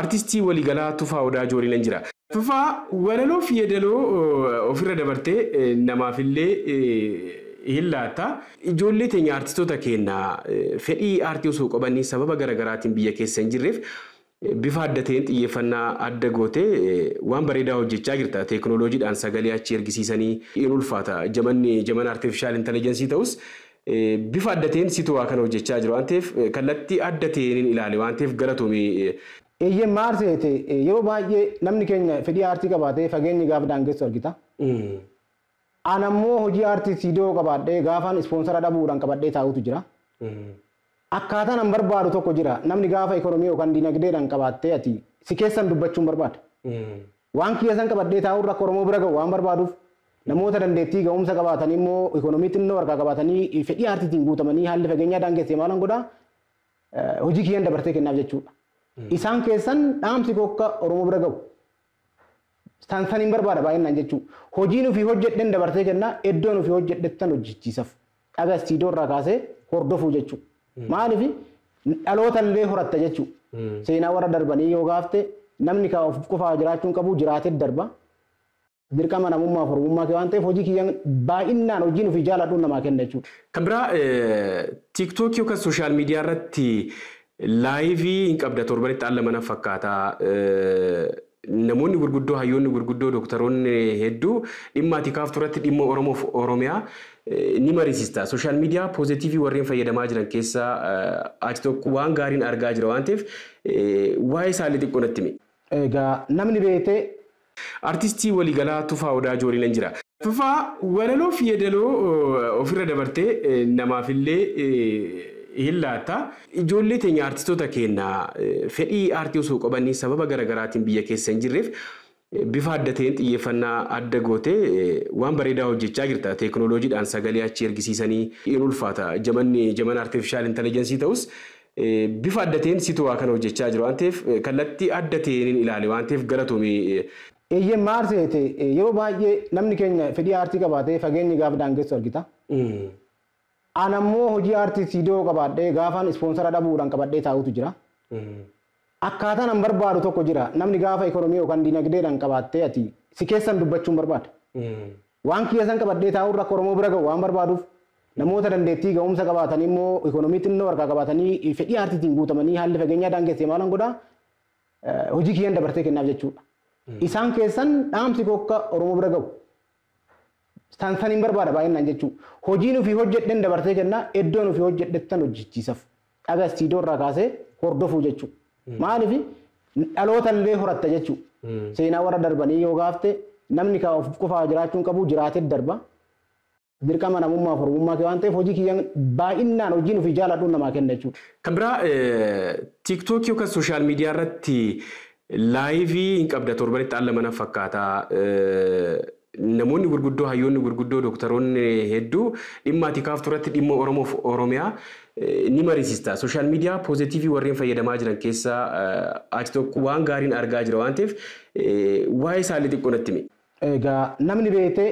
artistii waliigalaa Tufaa Odaa Jooriin jira. Tufaa walaloo fi yeedaloo ofirra dabartee namaafillee Hillata ijoollee teenya artistoota keenya fedhii aartii osoo qabanii sababa garaagaraatiin biyya keessa hin jirreef bifa adda ta'een xiyyeeffannaa adda gootee waan bareedaa hojjechaa jirta. Teekinooloojiidhaan sagalee achi ergisiisanii in ulfaata. Jaman artificial intelligence ta'us bifa adda ta'een situ waa kana hojjechaa jiru waan ta'eef kallattii adda ta'een ilaale waan ta'eef galatoomii. Eeyyee maarseete yeroo baay'ee namni keenya fedhii aartii qabaatee fageenyi gaafa daangessu argita. Anammoo hojii aartii siidoo qabaadhee gaafaan ispoonsara dhabuudhaan qabadhee taa'utu jira. Akkaataan an barbaadu tokko jira. Namni gaafa ikoonomii yookaan dinagdeedhaan qabaattee ati si keessan dubbachuun barbaada. Waan kiyya san qabadhee taa'uun rakkoo Oromoo bira gahu waan barbaaduuf namoota dandeettii ga'umsa qabaatanii immoo ikoonomii xinnoo harkaa qabaatanii fedhii aartiitiin guutamanii haalli fageenyaa daangessee maalan godhaa hojii kiyyan dabartee kennaaf jechuudha. Isaan keessan dhaamsi kokka Oromoo bira gahu. Sansaniin barbaada baay'inaan jechuudha. Hojiin ofii hojjedhen dabartee kennaa iddoon ofii hojjedhettan hojjechiisaf. Dhagaa istiidoo irraa kaasee hordofuu jechuudha. Maaliif dhaloota illee horatta jechuudha. Seenaa warra darbanii yoo gaafte namni of qofaa jiraachuun qabu jiraatee darba. Dirqama namummaa fi oromummaa waan ta'eef hojii kiyyan baay'inaan hojiin ofii jaaladhuun namaa kenna jechuudha. Kan biraa TikTok yookaan sooshaal miidiyaa irratti laayivii hin qabda torbanitti alla mana fakkaata. Namoonni gurguddoo hayyoonni gurguddoo doktoroonni hedduu dhimma ati kaaftu irratti dhimma Oromoo fi Oromiyaa ni mariisista. Sooshaal miidiyaa poozitiivii warreen fayyadamaa jiran keessaa ati tokko waan gaariin argaa jira waan ta'eef waa'ee isaallee xiqqoo natti himi. Egaa namni beekte artistii waliigalaa Tufaa Odaa Jooriin jira. Tufaa walaloo fi yeedaloo ofirra dabartee namaafillee Hillata ijoollee teenya artistoota keenya fedhii aartii osoo qabanii sababa garaagaraatiin biyya keessa hin jirreef bifa adda ta'een xiyyeeffannaa adda gootee waan bareedaa hojjechaa jirta. Teekinooloojiidhaan sagalee achi ergisiisanii in ulfaata. Jaman artificial intelligence ta'us bifa adda ta'een situ waa kana hojjechaa jiru waan ta'eef kallattii adda ta'een ilaale waan ta'eef galatoomii. Eeyyee maarseete yeroo baay'ee namni keenya fedhii aartii qabaatee fageenyi gaafa daangessu argita. Anammoo hojii aartii siidoo qabaadhee gaafaan ispoonsara dhabuudhaan qabadhee taa'utu jira. Akkaataan an barbaadu tokko jira. Namni gaafa ikoonomii yookaan dinagdeedhaan qabaattee ati si keessan dubbachuun barbaada. Waan kiyya san qabadhee taa'uun rakkoo Oromoo bira gahu waan barbaaduuf namoota dandeettii ga'umsa qabaatanii immoo ikoonomii xinnoo harkaa qabaatanii fedhii aartiitiin guutamanii haalli fageenyaa daangessee maalan godhaa hojii kiyyan dabartee kennaaf jechuudha. Isaan keessan dhaamsi kokka Oromoo bira gahu. Sansaniin barbaada baay'inaan jechuudha. Hojiin ofii hojjedhen dabartee kennaa iddoon ofii hojjedhettan hojjechiisaf. Dhagaa istiidoo irraa kaasee hordofuu jechuudha. Maaliif dhaloota illee horatta jechuudha. Seenaa warra darbanii yoo gaafte namni of qofaa jiraachuun qabu jiraatee darba. Dirqama namummaa fi oromummaa waan ta'eef hojii kiyyan baay'inaan hojiin ofii jaaladhuun namaa kenna jechuudha. Kan biraa TikTok yookaan sooshaal miidiyaa irratti laayivii hin qabda torbanitti alla mana fakkaata. Namoonni gurguddoo hayyoonni gurguddoo doktoroonni hedduu dhimma ati kaaftu irratti dhimma Oromoo fi Oromiyaa ni mariisista. Sooshaal miidiyaa poozitiivii warreen fayyadamaa jiran keessaa ati tokko waan gaariin argaa jira waan ta'eef waa'ee isaallee xiqqoo natti himi. Egaa namni beekte